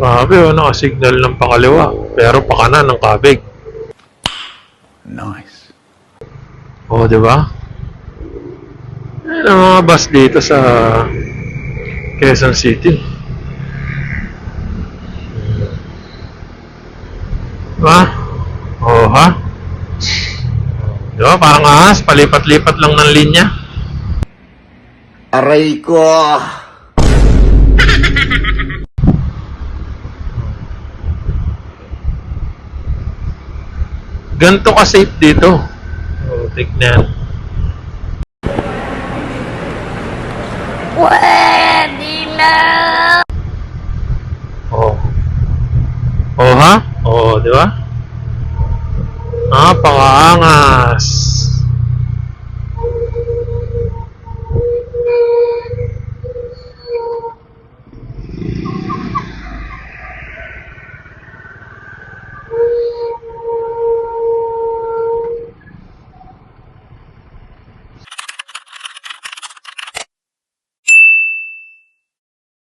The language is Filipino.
Grabe, oh, nakasignal ng pakaliwa. Pero pakanan ng kabig. Nice. Oh, di ba? Ayan ang mga bus dito sa Quezon City. Diba? Oh, ha? Diba? Parang ahas, palipat-lipat lang ng linya. Aray ko! Ganto ka safe dito. Oh, tignan. Pwede na! Oh. Oh, ha? Oh, di ba? Napakaangas.